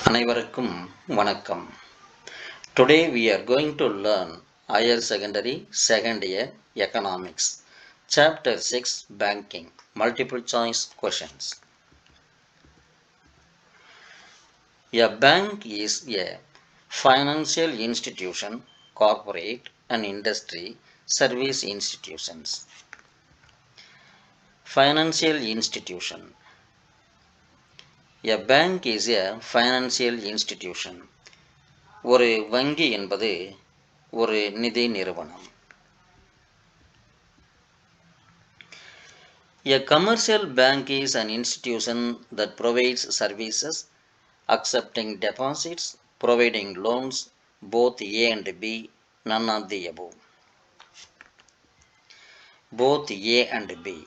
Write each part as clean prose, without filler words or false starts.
அனைவருக்கும் வணக்கம். Today we are going to learn higher secondary second year economics, chapter 6 banking, multiple choice questions. A bank is a financial institution, corporate and industry service institutions. Financial institution. A bank is a financial institution. ஒரு வங்கி என்பது ஒரு நிதி நிறுவனம். A commercial bank is an institution that provides services, accepting deposits, providing loans, both A and B, none of the above. Both A and B.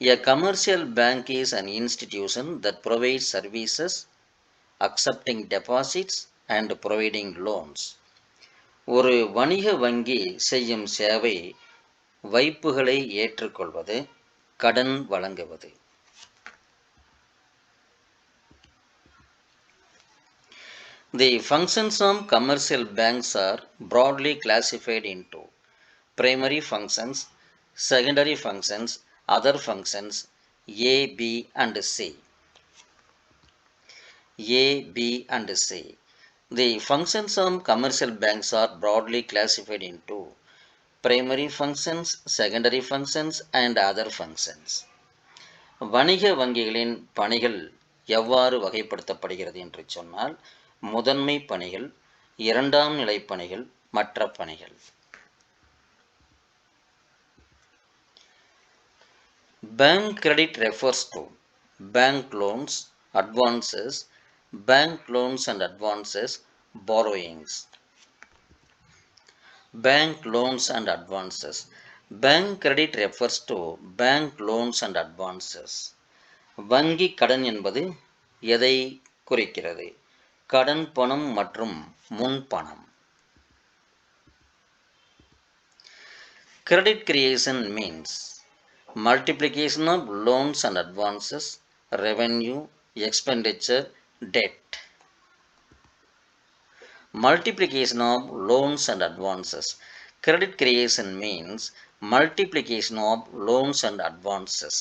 A commercial bank is an institution that provides services, accepting deposits and providing loans. ஒரு வணிக வங்கி செய்யும் சேவை வைப்புகளை ஏற்றுக்கொள்வது, கடன் வழங்குவது. The functions of commercial banks are broadly classified into primary functions, secondary functions, other functions, A, B and C. A, B and C. The functions of commercial banks are broadly classified into primary functions, secondary functions and other functions. வணிக வங்கிகளின் பணிகள் எவ்வாறு வகைப்படுத்தப்படுகிறது என்று சொன்னால், முதன்மை பணிகள், இரண்டாம் நிலை பணிகள், மற்ற பணிகள். Bank credit refers to bank loans, advances, bank loans and advances, borrowings. Bank loans and advances. Bank credit refers to bank loans and advances. வங்கி கடன் என்பது எதை குறிக்கிறது? கடன் பணம் மற்றும் முன்பணம். Credit creation means multiplication of loans and advances, revenue, expenditure, debt. Multiplication of loans and advances. Credit creation means multiplication of loans and advances.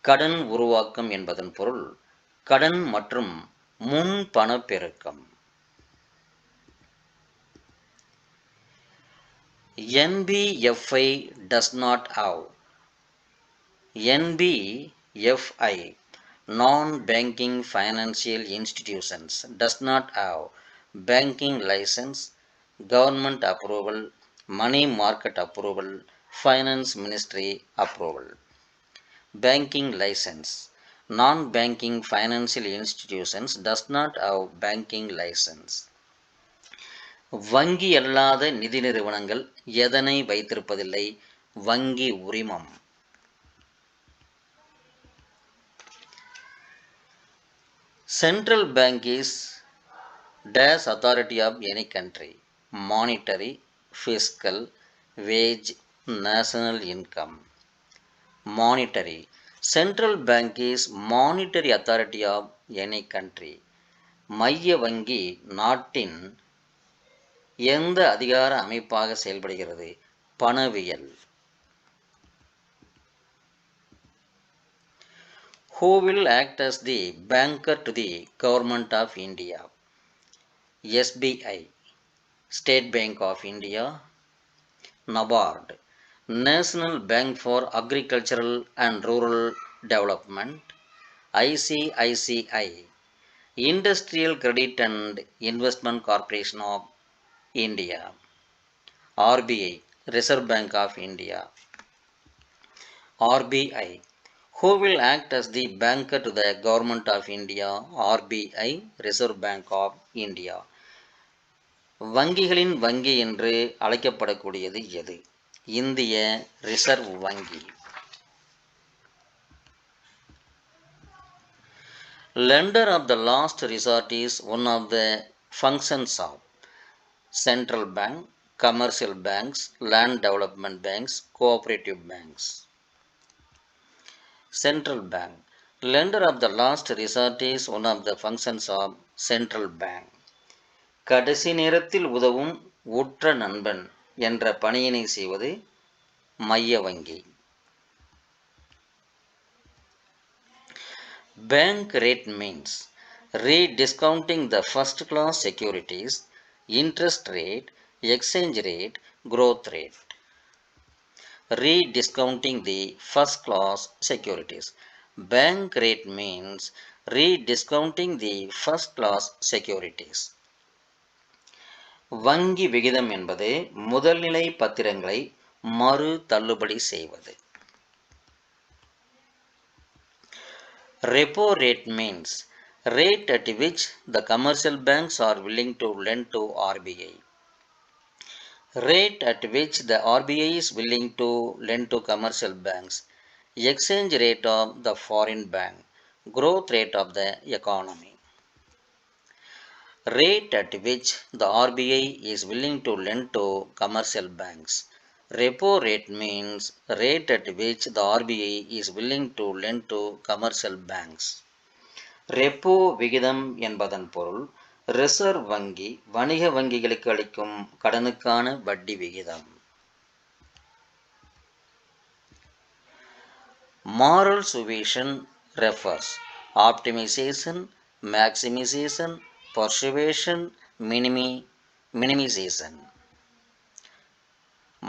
கடன் உருவாக்கம் என்பதன் பொருள் கடன் மற்றும் முன் பண பெருக்கம். NBFI does not have. NBFI, non-banking financial institutions, does not have banking license, government approval, money market approval, finance ministry approval. Banking license. Non-banking financial institutions does not have banking license. வங்கி அல்லாத நிதி நிறுவனங்கள் எதனை வைத்திருப்பதில்லை? வங்கி உரிமம். Central bank is dash authority of any country: monetary, fiscal, wage, national income. Monetary. Central bank is monetary authority of any country. மைய வங்கி நாட்டின் எந்த அதிகார அமைப்பாக செயல்படுகிறது? பணவியல். Who will act as the banker to the government of India? SBI, State Bank of India, NABARD, National Bank for Agricultural and Rural Development, ICICI, Industrial Credit and Investment Corporation of India, RBI, Reserve Bank of India. RBI. Who will act as the banker to the government of India? RBI, Reserve Bank of India. வங்கிகளின் வங்கி என்று அழைக்கப்படக்கூடியது எது? இந்திய reserve வங்கி. Lender of the last resort is one of the functions of central bank, commercial banks, land development banks, cooperative banks. Central bank. Lender of the last resort is one of the functions of central bank. கடைசி நேரத்தில் உதவும் உற்ற நண்பன் என்ற பணியினை செய்வது மைய வங்கி. Bank rate means rediscounting the first class securities, interest rate, exchange rate, growth rate. Rediscounting the first class securities. Bank rate means rediscounting the first class securities. வங்கி விகிதம் என்பது முதல்நிலை பத்திரங்களை மறு தள்ளுபடி செய்வது. Repo rate means rate at which the commercial banks are willing to lend to RBI. Rate at which the RBI is willing to lend to commercial banks. Exchange rate of the foreign bank. Growth rate of the economy. Rate at which the RBI is willing to lend to commercial banks. Repo rate means rate at which the RBI is willing to lend to commercial banks. Repo விகிதம் என்பதன் பொருள் reserve வங்கி வணிக வங்கிகளுக்கு அளிக்கும் கடனுக்கான வட்டி விகிதம். Moral suasion refers optimization, maximization, persuasion, minimization.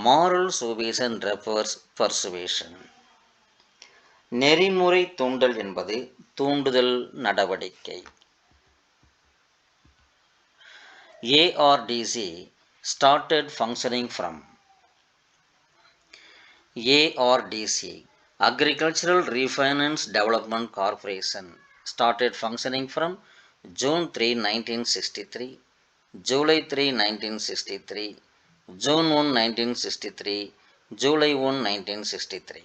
Moral suasion refers persuasion. நெறிமுறை தூண்டல் என்பது தூண்டுதல் நடவடிக்கை. ARDC started functioning from ARDC Agricultural Refinance Development Corporation started functioning from June 3, 1963, July 3, 1963, June 1, 1963, July 1, 1963.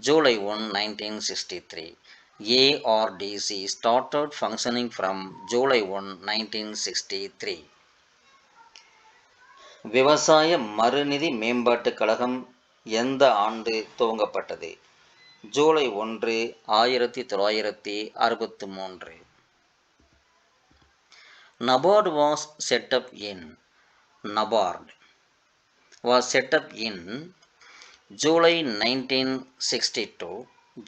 July 1, 1963. ARDC started functioning from July 1, 1963. விவசாய மறுநிதி மேம்பாட்டுக் கழகம் எந்த ஆண்டு துவங்கப்பட்டது? July 1, 1963. NABARD was set up in NABARD was set up in July 1962,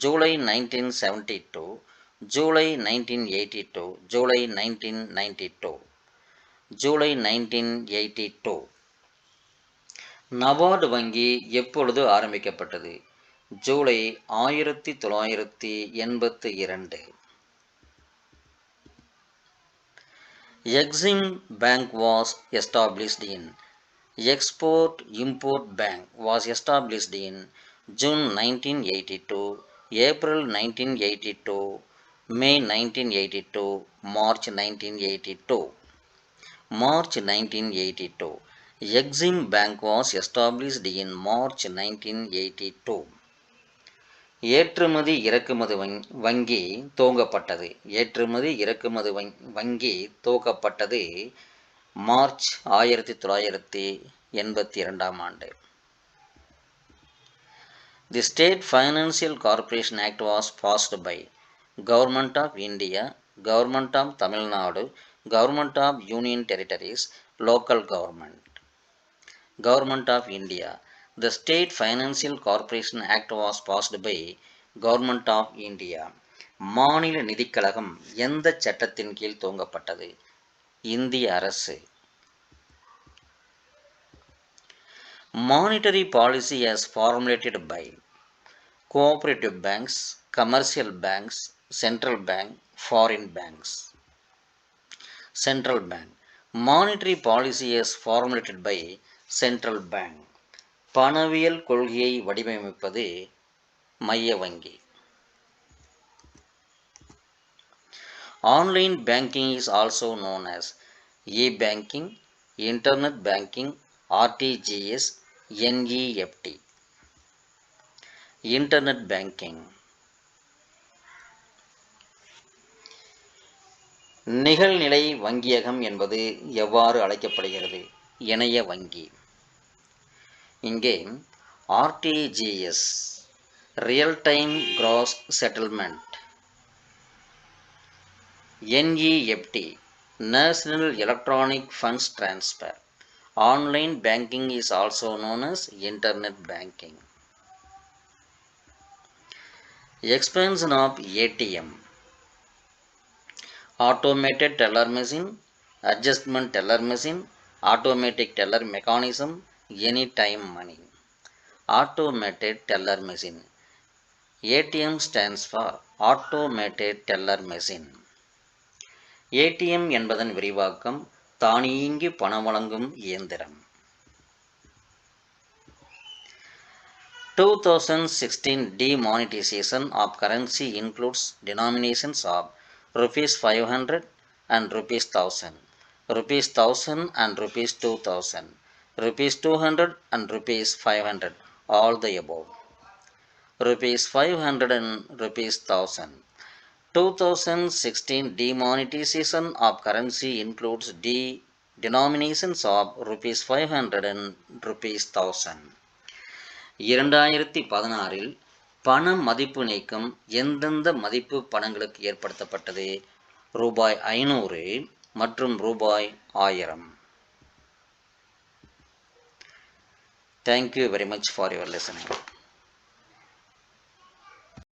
July 1972, July 1982, July 1992, July 1982. NABARD வங்கி எப்பொழுது ஆரம்பிக்கப்பட்டது? July 1982. Exim Bank was established in Export-Import Bank was established in June 1982, April 1982, May 1982, March 1982. March 1982. Exim Bank was established in March 1982. ஏற்றுமதி இறக்குமதி வங்கி துவங்கப்பட்டது. ஏற்றுமதி இறக்குமதி வங்கி துவக்கப்பட்டது March 1982. The State Financial Corporation Act was passed by Government of India, Government of Tamil Nadu, Government of Union Territories, Local Government. Government of India. The State Financial Corporation Act was passed by Government of India. மாநில நிதிக்கழகம் எந்த சட்டத்தின் கீழ் துவங்கப்பட்டது? இந்திய அரசு. Monetary policy as formulated by cooperative banks, commercial banks, central bank, foreign banks. Central bank. Monetary policy as formulated by central bank. பணவியல் கொள்கையை வடிவமைப்பது மைய வங்கி. Online banking is also known as e-banking, internet banking, RTGS, NEFT. Internet banking. நிகழ்நிலை வங்கியகம் என்பது எவ்வாறு அழைக்கப்படுகிறது? இணைய வங்கி. இங்கே RTGS Real Time Gross Settlement NEFT, National Electronic Funds Transfer. Online banking is also known as internet banking. Expansion of ATM. Automated teller machine, adjustment teller machine, automatic teller mechanism, anytime money. Automated teller machine. ATM stands for Automated Teller Machine. ATM என்பதன் விரிவாக்கம் தானியங்கி பணம் வழங்கும் இயந்திரம். 2016 demonetization of currency includes denominations of rupees 500 and rupees 1000, rupees 1000 and rupees 2000, rupees 200 and rupees 500, all the above. Rupees 500 and rupees 1000. 2016 demonetization of currency includes denominations of rupees 500 and rupees 1000. 2016 பண மதிப்பு நீக்கம் எந்தெந்த மதிப்பு பணங்களுக்கு ஏற்படுத்தப்பட்டது? ரூபாய் 500 மற்றும் ரூபாய் 1000. Thank you very much for your listening.